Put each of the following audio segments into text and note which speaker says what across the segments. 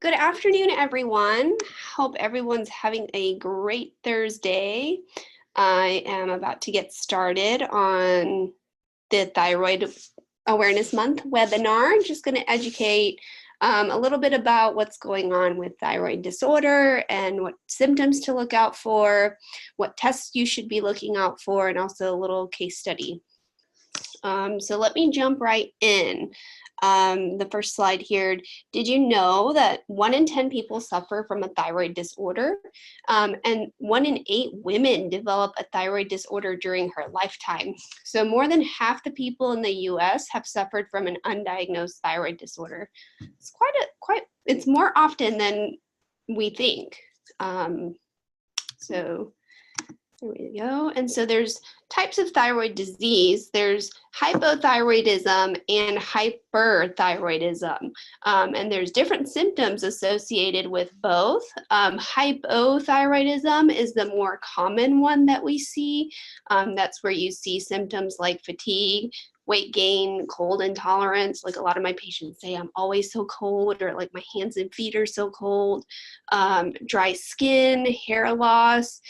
Speaker 1: Good afternoon, everyone. Hope everyone's having a great Thursday. I am about to get started on the Thyroid Awareness Month webinar. I'm just going to educate a little bit about what's going on with thyroid disorder and what symptoms to look out for, what tests you should be looking out for, and also a little case study. So let me jump right in. The first slide here, did you know that 1 in 10 people suffer from a thyroid disorder? And 1 in 8 women develop a thyroid disorder during her lifetime. So more than half the people in the US have suffered from an undiagnosed thyroid disorder. It's it's more often than we think. So there we go. And so there's types of thyroid disease. There's hypothyroidism and hyperthyroidism. And there's different symptoms associated with both. Hypothyroidism is the more common one that we see. That's where you see symptoms like fatigue, weight gain, cold intolerance. Like a lot of my patients say, I'm always so cold, or like my hands and feet are so cold. Dry skin, hair loss.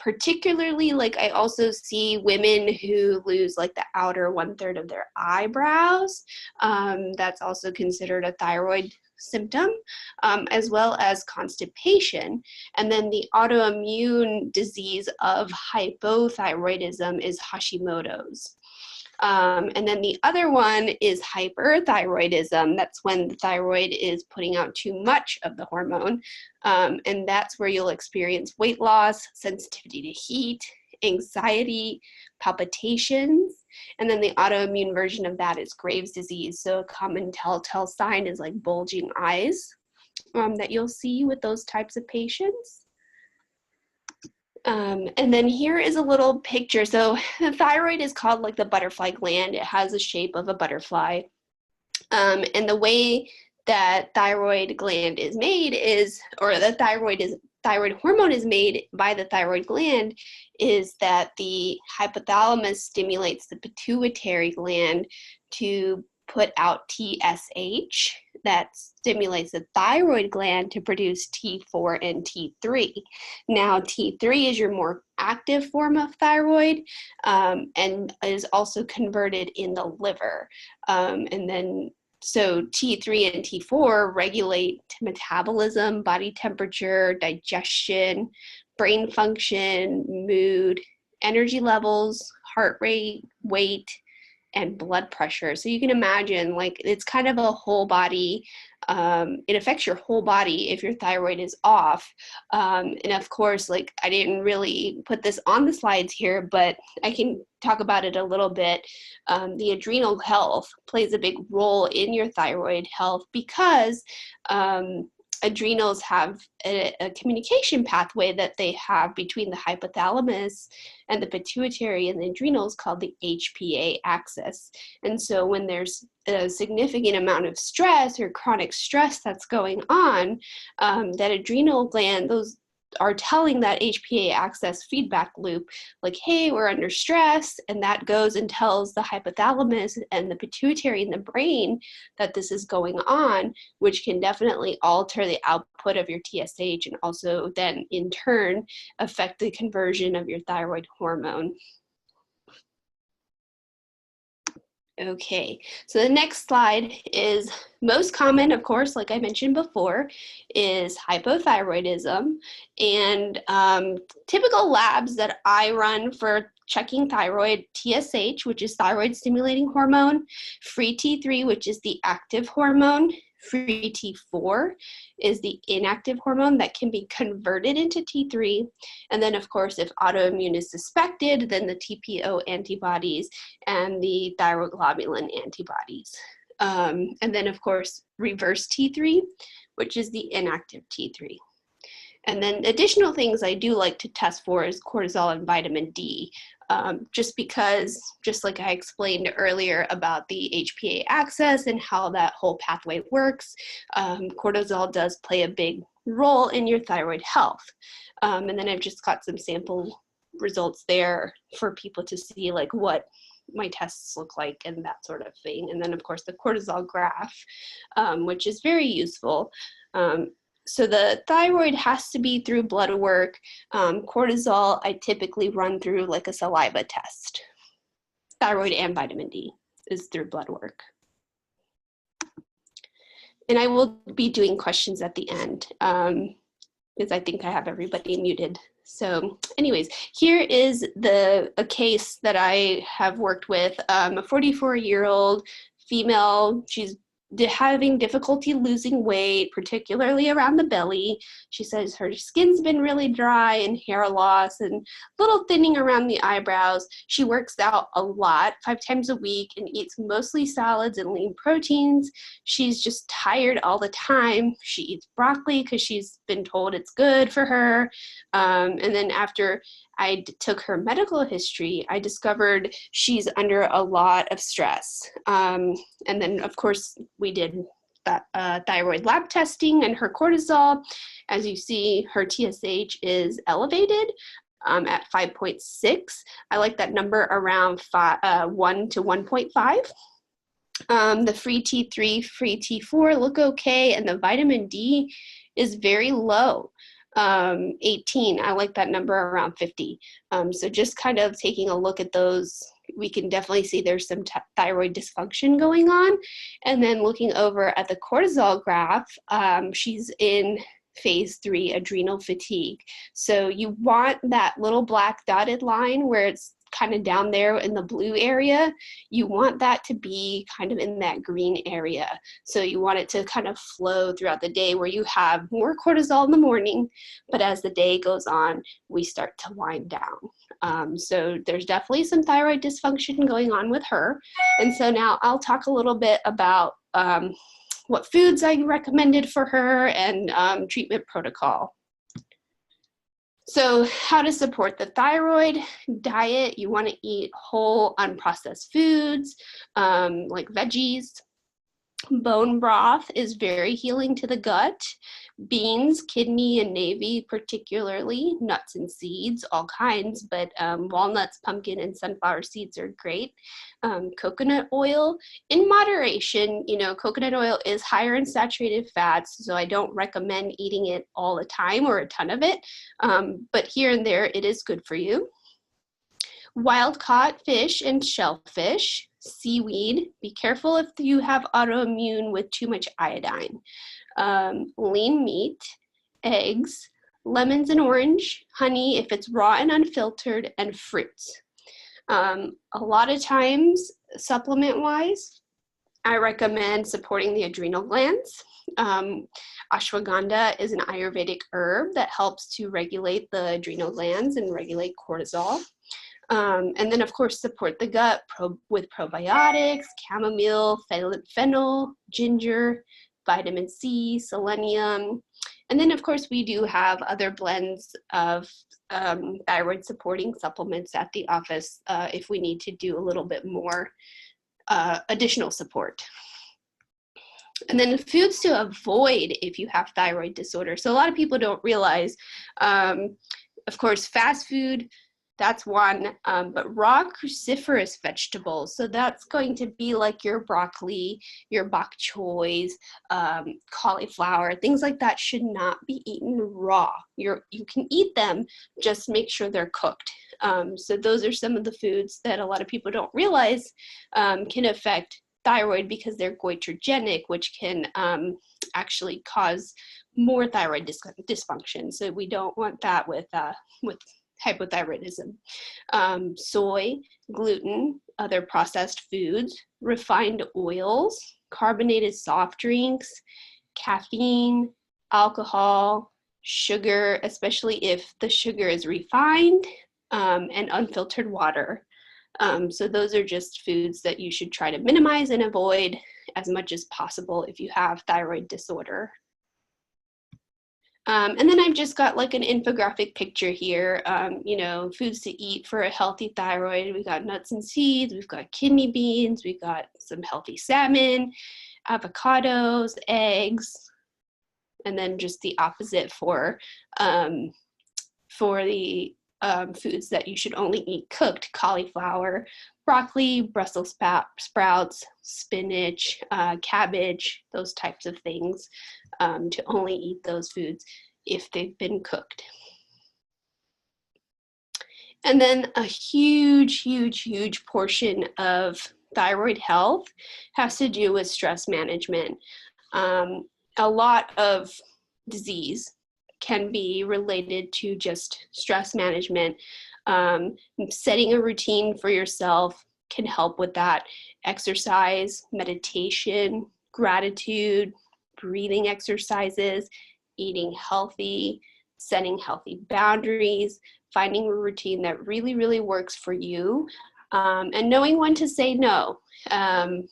Speaker 1: Particularly, like I also see women who lose like the outer 1/3 of their eyebrows. That's also considered a thyroid symptom, as well as constipation. And then the autoimmune disease of hypothyroidism is Hashimoto's. And then the other one is hyperthyroidism. That's when the thyroid is putting out too much of the hormone. And that's where you'll experience weight loss, sensitivity to heat, anxiety, palpitations. And then the autoimmune version of that is Graves' disease. So a common telltale sign is like bulging eyes that you'll see with those types of patients. And then here is a little picture. So the thyroid is called like the butterfly gland. It has the shape of a butterfly. And the way that thyroid gland is made is, or the thyroid hormone is made by the thyroid gland, is that the hypothalamus stimulates the pituitary gland to put out TSH that stimulates the thyroid gland to produce T4 and T3. Now, T3 is your more active form of thyroid and is also converted in the liver. So T3 and T4 regulate metabolism, body temperature, digestion, brain function, mood, energy levels, heart rate, weight, and blood pressure. So you can imagine, like, it's kind of a whole body, it affects your whole body if your thyroid is off. And of course, like, I didn't really put this on the slides here, but I can talk about it a little bit. The adrenal health plays a big role in your thyroid health because adrenals have a communication pathway that they have between the hypothalamus and the pituitary and the adrenals called the HPA axis. And so when there's a significant amount of stress or chronic stress that's going on, that adrenal gland, those are telling that HPA axis feedback loop, like, hey, we're under stress, and that goes and tells the hypothalamus and the pituitary in the brain that this is going on, which can definitely alter the output of your TSH and also then in turn affect the conversion of your thyroid hormone. Okay, so the next slide is most common, of course, like I mentioned before, is hypothyroidism. And typical labs that I run for checking thyroid: TSH, which is thyroid stimulating hormone, free T3, which is the active hormone, free T4 is the inactive hormone that can be converted into T3. And then, of course, if autoimmune is suspected, then the TPO antibodies and the thyroglobulin antibodies. And then, of course, reverse T3, which is the inactive T3. And then additional things I do like to test for is cortisol and vitamin D, just because, just like I explained earlier about the HPA axis and how that whole pathway works, cortisol does play a big role in your thyroid health. And then I've just got some sample results there for people to see like what my tests look like and that sort of thing. And then of course the cortisol graph, which is very useful. So the thyroid has to be through blood work. Cortisol, I typically run through like a saliva test. Thyroid and vitamin D is through blood work. And I will be doing questions at the end because I think I have everybody muted. So anyways, here is a case that I have worked with, a 44-year-old female. She's having difficulty losing weight, particularly around the belly. She says her skin's been really dry and hair loss and little thinning around the eyebrows. She works out a lot, 5 times a week, and eats mostly salads and lean proteins. She's just tired all the time. She eats broccoli because she's been told it's good for her. And then after I took her medical history, I discovered she's under a lot of stress. And then, of course, we did that thyroid lab testing and her cortisol. As you see, her TSH is elevated at 5.6. I like that number around 1 to 1.5. The free T3, free T4 look okay, and the vitamin D is very low. 18, I like that number around 50. So just kind of taking a look at those, we can definitely see there's some thyroid dysfunction going on. And then looking over at the cortisol graph, she's in phase 3 adrenal fatigue. So you want that little black dotted line where it's kind of down there in the blue area, you want that to be kind of in that green area. So you want it to kind of flow throughout the day where you have more cortisol in the morning, but as the day goes on, we start to wind down. So there's definitely some thyroid dysfunction going on with her. And so now I'll talk a little bit about what foods I recommended for her and treatment protocol. So how to support the thyroid diet, you want to eat whole unprocessed foods like veggies. Bone broth is very healing to the gut. Beans, kidney, and navy particularly, nuts and seeds, all kinds, but walnuts, pumpkin, and sunflower seeds are great. Coconut oil, in moderation. You know, coconut oil is higher in saturated fats, so I don't recommend eating it all the time or a ton of it, but here and there it is good for you. Wild caught fish and shellfish, seaweed. Be careful if you have autoimmune with too much iodine. Lean meat, eggs, lemons and orange, honey if it's raw and unfiltered, and fruits. A lot of times, supplement-wise, I recommend supporting the adrenal glands. Ashwagandha is an Ayurvedic herb that helps to regulate the adrenal glands and regulate cortisol. And then, of course, support the gut with probiotics, chamomile, fennel, ginger, vitamin C, selenium. And then, of course, we do have other blends of thyroid supporting supplements at the office if we need to do a little bit more additional support. And then foods to avoid if you have thyroid disorder. So a lot of people don't realize, of course, fast food, that's one, but raw cruciferous vegetables. So that's going to be like your broccoli, your bok choys, cauliflower, things like that should not be eaten raw. You can eat them, just make sure they're cooked. So those are some of the foods that a lot of people don't realize can affect thyroid because they're goitrogenic, which can actually cause more thyroid dysfunction. So we don't want that with hypothyroidism. Soy, gluten, other processed foods, refined oils, carbonated soft drinks, caffeine, alcohol, sugar, especially if the sugar is refined, and unfiltered water. So those are just foods that you should try to minimize and avoid as much as possible if you have thyroid disorder. And then I've just got like an infographic picture here, you know, foods to eat for a healthy thyroid. We've got nuts and seeds, we've got kidney beans, we've got some healthy salmon, avocados, eggs, and then just the opposite for the foods that you should only eat cooked: cauliflower, broccoli, Brussels sprouts, spinach, cabbage, those types of things, to only eat those foods if they've been cooked. And then a huge, huge, huge portion of thyroid health has to do with stress management. A lot of disease can be related to just stress management. Setting a routine for yourself can help with that. Exercise, meditation, gratitude, breathing exercises, eating healthy, setting healthy boundaries, finding a routine that really, really works for you, and knowing when to say no, and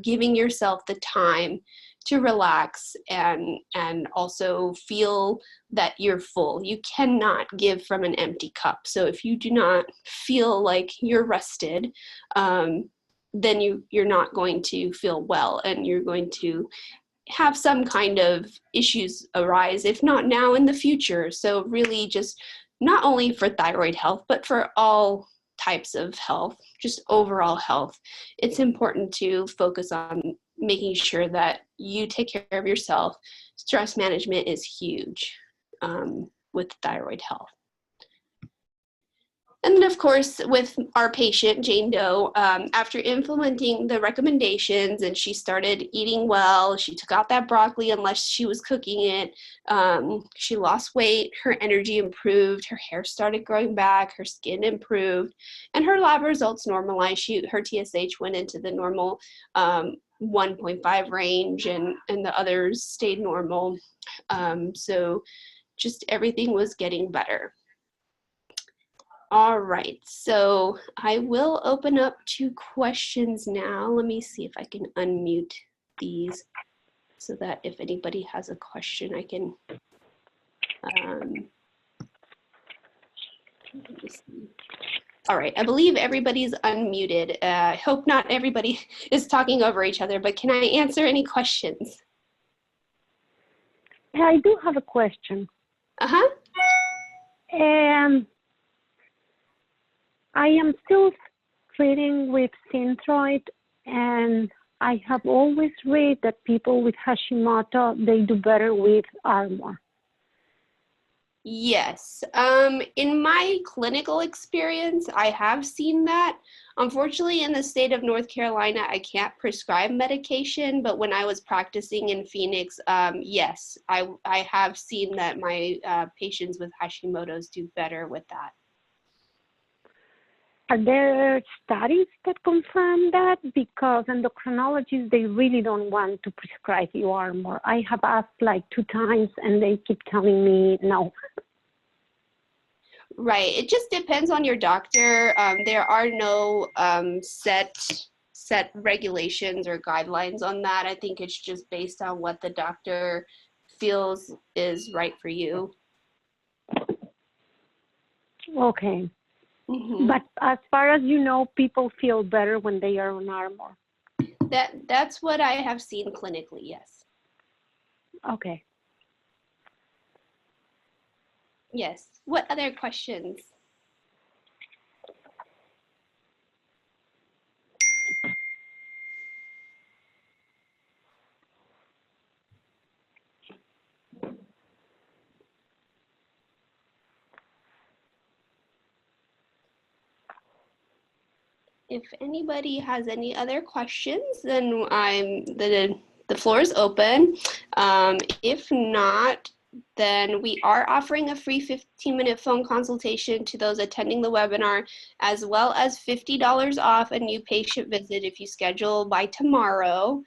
Speaker 1: giving yourself the time to relax and also feel that you're full. You cannot give from an empty cup. So if you do not feel like you're rested, then you're not going to feel well, and you're going to have some kind of issues arise, if not now, in the future. So really, just not only for thyroid health, but for all types of health, just overall health, it's important to focus on making sure that you take care of yourself. Stress management is huge with thyroid health. And then, of course, with our patient, Jane Doe, after implementing the recommendations and she started eating well, she took out that broccoli unless she was cooking it, she lost weight, her energy improved, her hair started growing back, her skin improved, and her lab results normalized. Her TSH went into the normal 1.5 range, and the others stayed normal. So just everything was getting better. All right, so I will open up to questions now. Let me see if I can unmute these so that if anybody has a question, I can, let me see. All right, I believe everybody's unmuted. I hope not everybody is talking over each other, but can I answer any questions?
Speaker 2: I do have a question.
Speaker 1: Uh-huh.
Speaker 2: I am still treating with Thyroid, and I have always read that people with Hashimoto, they do better with Armour.
Speaker 1: Yes. In my clinical experience, I have seen that. Unfortunately, in the state of North Carolina, I can't prescribe medication, but when I was practicing in Phoenix, yes, I have seen that my patients with Hashimoto's do better with that.
Speaker 2: Are there studies that confirm that? Because endocrinologists, they really don't want to prescribe you Armour. I have asked like 2 times and they keep telling me no.
Speaker 1: Right. It just depends on your doctor. There are no set regulations or guidelines on that. I think it's just based on what the doctor feels is right for you.
Speaker 2: Okay.
Speaker 1: Mm-hmm.
Speaker 2: But as far as you know, people feel better when they are on Armour.
Speaker 1: That's what I have seen clinically, yes.
Speaker 2: Okay.
Speaker 1: Yes. What other questions? If anybody has any other questions, then the floor is open. If not, then we are offering a free 15-minute phone consultation to those attending the webinar, as well as $50 off a new patient visit if you schedule by tomorrow.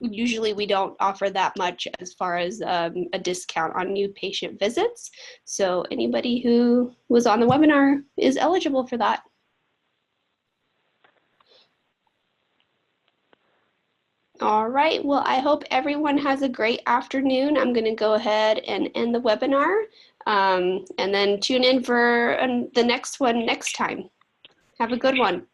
Speaker 1: Usually we don't offer that much as far as a discount on new patient visits. So anybody who was on the webinar is eligible for that. All right, well, I hope everyone has a great afternoon. I'm going to go ahead and end the webinar, and then tune in for the next one next time. Have a good one.